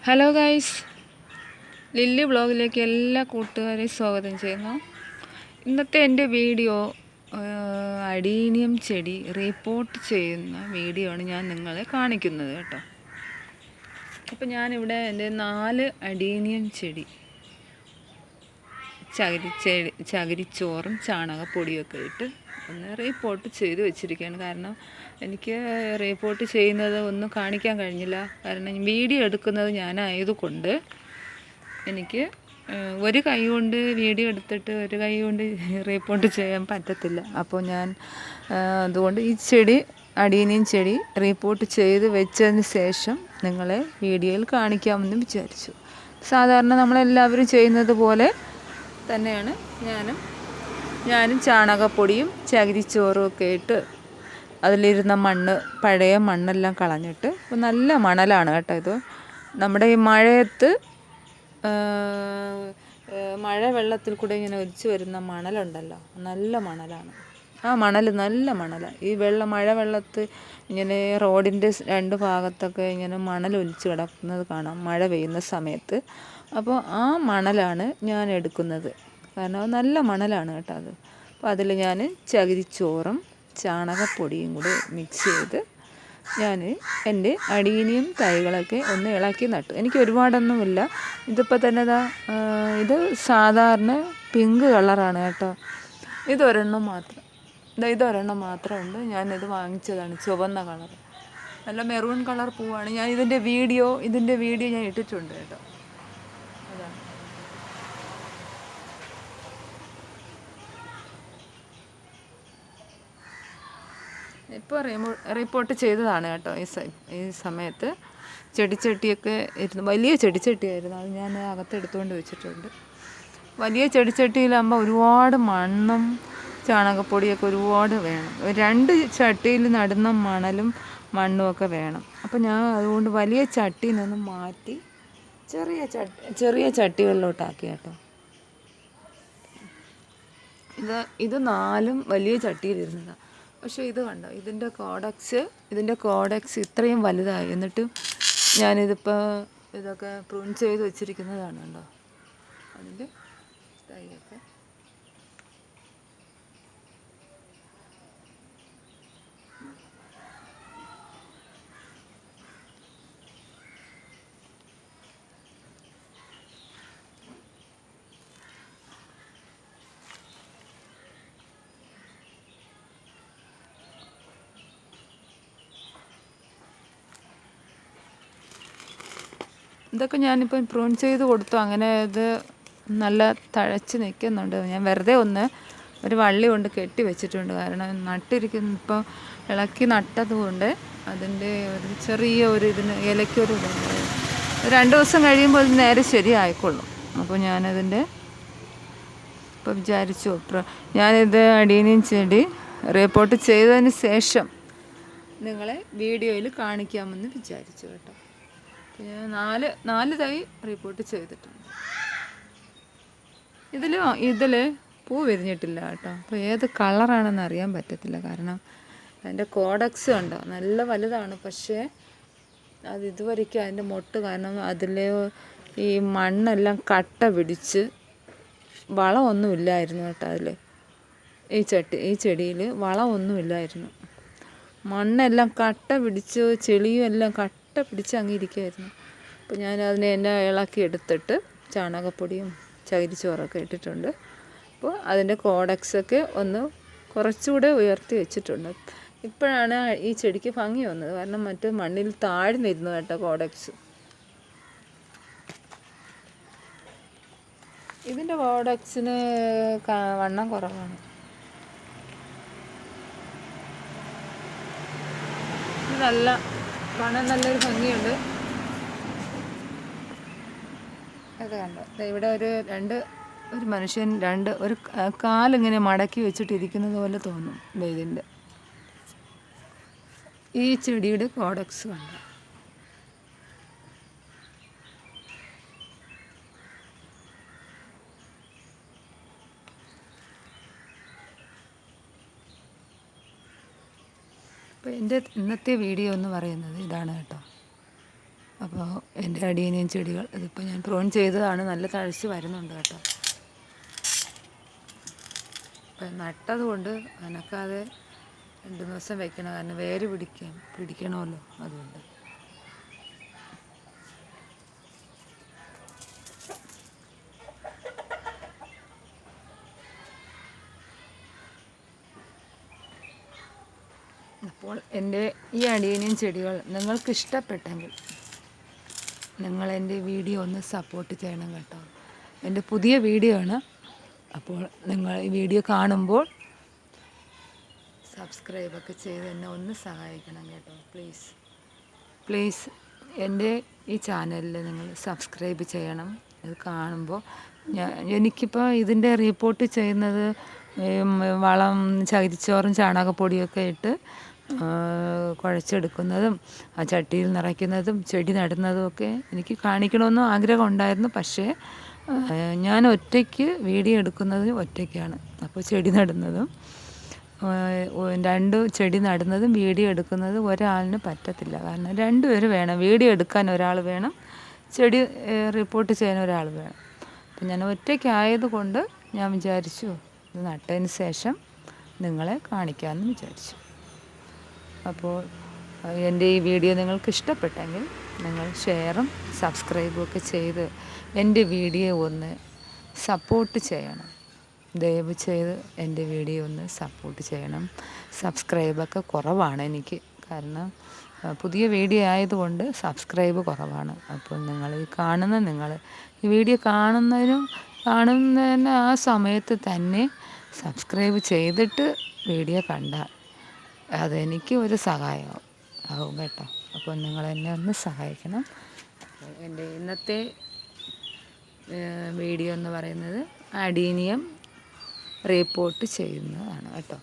Hello guys, lily ബ്ലോഗിലേക്ക് എല്ലാ കൂട്ടുകാരെയും സ്വാഗതം ചെയ്യുന്നു. ഇന്നത്തെ എൻ്റെ വീഡിയോ അഡീനിയം ചെടി റിപ്പോർട്ട് ചെയ്യുന്ന വീഡിയോ ആണ് ഞാൻ നിങ്ങളെ കാണിക്കുന്നത് കേട്ടോ. അപ്പോൾ ഞാനിവിടെ എൻ്റെ 4 അഡീനിയം ചെടി ചകിരിച്ചോറും ചാണകപ്പൊടിയൊക്കെ ഇട്ട് ഒന്ന് റിപ്പോർട്ട് ചെയ്ത് വെച്ചിരിക്കുകയാണ്. കാരണം എനിക്ക് റിപ്പോർട്ട് ചെയ്യുന്നത് ഒന്നും കാണിക്കാൻ കഴിഞ്ഞില്ല. കാരണം വീഡിയോ എടുക്കുന്നത് ഞാനായതുകൊണ്ട് എനിക്ക് ഒരു കൈ കൊണ്ട് വീഡിയോ എടുത്തിട്ട് ഒരു കൈ കൊണ്ട് റിപ്പോർട്ട് ചെയ്യാൻ പറ്റത്തില്ല. അപ്പോൾ ഞാൻ അതുകൊണ്ട് ഈ അഡീനിയം ചെടി റിപ്പോർട്ട് ചെയ്ത് വെച്ചതിന് ശേഷം നിങ്ങളെ വീഡിയോയിൽ കാണിക്കാമെന്ന് വിചാരിച്ചു. സാധാരണ നമ്മളെല്ലാവരും ചെയ്യുന്നത് പോലെ തന്നെയാണ് ഞാനും ചാണകപ്പൊടിയും ചകിരിച്ചോറും ഒക്കെ ഇട്ട് അതിലിരുന്ന പഴയ മണ്ണെല്ലാം കളഞ്ഞിട്ട് നല്ല മണലാണ് കേട്ടോ. ഇത് നമ്മുടെ ഈ മഴയത്ത് മഴ വെള്ളത്തിൽ കൂടെ ഇങ്ങനെ ഒലിച്ചു വരുന്ന മണലുണ്ടല്ലോ, നല്ല മണലാണ്. ആ മണൽ നല്ല മണലാണ്. ഈ മഴ വെള്ളത്ത് ഇങ്ങനെ റോഡിൻ്റെ 2 ഭാഗത്തൊക്കെ ഇങ്ങനെ മണൽ ഒലിച്ച് കിടക്കുന്നത് കാണാം മഴ പെയ്യുന്ന സമയത്ത്. അപ്പോൾ ആ മണലാണ് ഞാൻ എടുക്കുന്നത്. കാരണം അത് നല്ല മണലാണ് കേട്ടോ അത്. അപ്പോൾ അതിൽ ഞാൻ ചകിരിച്ചോറും ചാണകപ്പൊടിയും കൂടി മിക്സ് ചെയ്ത് ഞാൻ എൻ്റെ അഡീനിയം തൈകളൊക്കെ ഒന്ന് ഇളക്കി നട്ടു. എനിക്ക് ഒരുപാടൊന്നുമില്ല. ഇതിപ്പോൾ തന്നെ ഇത് സാധാരണ പിങ്ക് കളറാണ് കേട്ടോ. ഇതൊരെണ്ണം മാത്രമുണ്ട്. ഞാനിത് വാങ്ങിച്ചതാണ്, ചുവന്ന കളർ, നല്ല മെറൂൺ കളർ പൂവാണ്. ഞാൻ ഇതിൻ്റെ വീഡിയോ ഞാൻ ഇട്ടിട്ടുണ്ട് കേട്ടോ. അതാണ്. ഇപ്പോൾ റിപ്പോർട്ട് ചെയ്തതാണ് കേട്ടോ. ഈ സമയത്ത് ചെടിച്ചട്ടിയൊക്കെ ഇരുന്നു, വലിയ ചെടിച്ചട്ടിയായിരുന്നു. അത് ഞാൻ അകത്തെടുത്തുകൊണ്ട് വെച്ചിട്ടുണ്ട്. വലിയ ചെടിച്ചട്ടിയിലാകുമ്പോൾ ഒരുപാട് മണ്ണും ചാണകപ്പൊടിയൊക്കെ ഒരുപാട് വേണം. 2 ചട്ടിയിൽ നടുന്ന മണലും മണ്ണും ഒക്കെ വേണം. അപ്പോൾ ഞാൻ അതുകൊണ്ട് വലിയ ചട്ടിയിൽ നിന്ന് മാറ്റി ചെറിയ ചട്ടികളിലോട്ടാക്കി കേട്ടോ. ഇത് 4ഉം വലിയ ചട്ടിയിലിരുന്നതാണ്. പക്ഷേ ഇത് കണ്ടോ, ഇതിൻ്റെ കോഡക്സ് ഇത്രയും വലുതായി. എന്നിട്ട് ഞാനിതിപ്പോൾ ഇതൊക്കെ പ്രൂൺ ചെയ്ത് വെച്ചിരിക്കുന്നതാണ് കേട്ടോ. അതിൻ്റെ തൈയൊക്കെ ഇതൊക്കെ ഞാനിപ്പം പ്രൂൺ ചെയ്ത് കൊടുത്തു. അങ്ങനെ ഇത് നല്ല തഴച്ച് നിൽക്കുന്നുണ്ട്. ഞാൻ വെറുതെ ഒരു വള്ളി കൊണ്ട് കെട്ടി വെച്ചിട്ടുണ്ട്. കാരണം ഇപ്പോൾ ഇളക്കി നട്ടതുകൊണ്ട് അതിൻ്റെ ഒരു ചെറിയ ഇലയ്ക്കൊരു 2 ദിവസം കഴിയുമ്പോൾ ഇത് നേരെ ശരിയായിക്കൊള്ളും. അപ്പോൾ ഞാനതിൻ്റെ ഇപ്പോൾ വിചാരിച്ചു ഞാനിത് അഡീനിയം ചെടി റിപ്പോർട്ട് ചെയ്തതിന് ശേഷം നിങ്ങളെ വീഡിയോയിൽ കാണിക്കാമെന്ന് വിചാരിച്ചു കേട്ടോ. ഞാൻ 4 തൈ റിപ്പോർട്ട് ചെയ്തിട്ടുണ്ട്. ഇതിൽ പൂ വിരിഞ്ഞിട്ടില്ല കേട്ടോ. അപ്പോൾ ഏത് കളറാണെന്ന് അറിയാൻ പറ്റത്തില്ല. കാരണം അതിൻ്റെ കോഡക്സ് കണ്ടോ, നല്ല വലുതാണ്. പക്ഷേ അത് ഇതുവരെയ്ക്കും അതിൻ്റെ മൊട്ട്, കാരണം അതിൽ ഈ മണ്ണെല്ലാം കട്ട പിടിച്ച് വളമൊന്നുമില്ലായിരുന്നു കേട്ടോ. അതിൽ ഈ ചെടിയിൽ വളമൊന്നുമില്ലായിരുന്നു. മണ്ണെല്ലാം കട്ട പിടിച്ച് ചെളിയും എല്ലാം കട്ട പിടിച്ച് അങ്ങിരിക്കുമായിരുന്നു. അപ്പോൾ ഞാൻ എല്ലാം ഇളക്കി എടുത്തിട്ട് ചാണകപ്പൊടിയും ചകിരിച്ചോറൊക്കെ ഇട്ടിട്ടുണ്ട്. അപ്പോൾ അതിൻ്റെ കോഡക്സൊക്കെ കുറച്ചുകൂടെ ഉയർത്തി വെച്ചിട്ടുണ്ട്. ഇപ്പോഴാണ് ഈ ചെടിക്ക് ഭംഗി വന്നത്. കാരണം മറ്റേ മണ്ണിൽ താഴ്ന്നിരുന്നു കേട്ടോ കോഡക്സ്. ഇതിൻ്റെ കോഡക്സിന് വണ്ണം കുറവാണ്. ഇത് കാണാൻ നല്ലൊരു ഭംഗിയുണ്ട്. ഇത് കണ്ടോ, ഇവിടെ ഒരു മനുഷ്യൻ ഒരു കാലിങ്ങനെ മടക്കി വെച്ചിട്ടിരിക്കുന്നത് പോലെ തോന്നും. ഇതിൻ്റെ ഈ ചെടിയുടെ കോഡക്സ് കണ്ടോ. അപ്പോൾ എൻ്റെ ഇന്നത്തെ വീഡിയോ എന്ന് പറയുന്നത് ഇതാണ് കേട്ടോ. അപ്പോൾ എൻ്റെ അടിയനിയും ചെടികൾ ഇതിപ്പോൾ ഞാൻ പ്രൂൺ ചെയ്തതാണ്, നല്ല തഴച്ച് വരുന്നുണ്ട് കേട്ടോ. ഇപ്പം നട്ടത് കൊണ്ട് അനക്കാതെ 2 ദിവസം വെക്കണം, കാരണം വേര് പിടിക്കണമല്ലോ, അതുകൊണ്ട്. അപ്പോൾ എൻ്റെ ഈ അടിയനിയും ചെടികൾ നിങ്ങൾക്ക് ഇഷ്ടപ്പെട്ടെങ്കിൽ നിങ്ങൾ എൻ്റെ വീഡിയോ ഒന്ന് സപ്പോർട്ട് ചെയ്യണം കേട്ടോ. എൻ്റെ പുതിയ വീഡിയോ ആണ്. അപ്പോൾ നിങ്ങൾ ഈ വീഡിയോ കാണുമ്പോൾ സബ്സ്ക്രൈബൊക്കെ ചെയ്ത് എന്നെ ഒന്ന് സഹായിക്കണം കേട്ടോ, പ്ലീസ് എൻ്റെ ഈ ചാനലിൽ നിങ്ങൾ സബ്സ്ക്രൈബ് ചെയ്യണം. ഇത് കാണുമ്പോൾ എനിക്കിപ്പോൾ ഇതിൻ്റെ റിപ്പോർട്ട് ചെയ്യുന്നത് വളം ചകിരിച്ചോറും ചാണകപ്പൊടിയൊക്കെ ഇട്ട് കുഴച്ചെടുക്കുന്നതും ആ ചട്ടിയിൽ നിറയ്ക്കുന്നതും ചെടി നടുന്നതും ഒക്കെ എനിക്ക് കാണിക്കണമെന്ന് ആഗ്രഹം ഉണ്ടായിരുന്നു. പക്ഷേ ഞാൻ ഒറ്റയ്ക്ക് വീഡിയോ എടുക്കുന്നത് ഒറ്റയ്ക്കാണ്. അപ്പോൾ ചെടി നടുന്നതും 2 ചെടി നടുന്നതും വീഡിയോ എടുക്കുന്നതും ഒരാളിന് പറ്റത്തില്ല. കാരണം 2 പേര് വേണം, വീഡിയോ എടുക്കാൻ ഒരാൾ വേണം, ചെടി റിപ്പോർട്ട് ചെയ്യാൻ ഒരാൾ വേണം. അപ്പം ഞാൻ ഒറ്റയ്ക്കായതുകൊണ്ട് ഞാൻ വിചാരിച്ചു ഇത് നട്ടതിന് ശേഷം നിങ്ങളെ കാണിക്കാമെന്ന് വിചാരിച്ചു. അപ്പോൾ എൻ്റെ ഈ വീഡിയോ നിങ്ങൾക്ക് ഇഷ്ടപ്പെട്ടെങ്കിൽ നിങ്ങൾ ഷെയറും സബ്സ്ക്രൈബും ഒക്കെ ചെയ്ത് എൻ്റെ വീഡിയോ ഒന്ന് സപ്പോർട്ട് ചെയ്യണം. ദയവ് ചെയ്ത് എൻ്റെ വീഡിയോ ഒന്ന് സപ്പോർട്ട് ചെയ്യണം. സബ്സ്ക്രൈബൊക്കെ കുറവാണ് എനിക്ക്, കാരണം പുതിയ വീഡിയോ ആയതുകൊണ്ട് സബ്സ്ക്രൈബ് കുറവാണ്. അപ്പോൾ നിങ്ങൾ ഈ വീഡിയോ കാണുന്നതിന് ആ സമയത്ത് തന്നെ സബ്സ്ക്രൈബ് ചെയ്തിട്ട് വീഡിയോ കണ്ടാൽ അതെനിക്ക് ഒരു സഹായമാവും കേട്ടോ. അപ്പോൾ നിങ്ങളെന്നെ ഒന്ന് സഹായിക്കണം. എൻ്റെ ഇന്നത്തെ വീഡിയോ എന്ന് പറയുന്നത് അഡീനിയം റിപ്പോർട്ട് ചെയ്യുന്നതാണ് കേട്ടോ.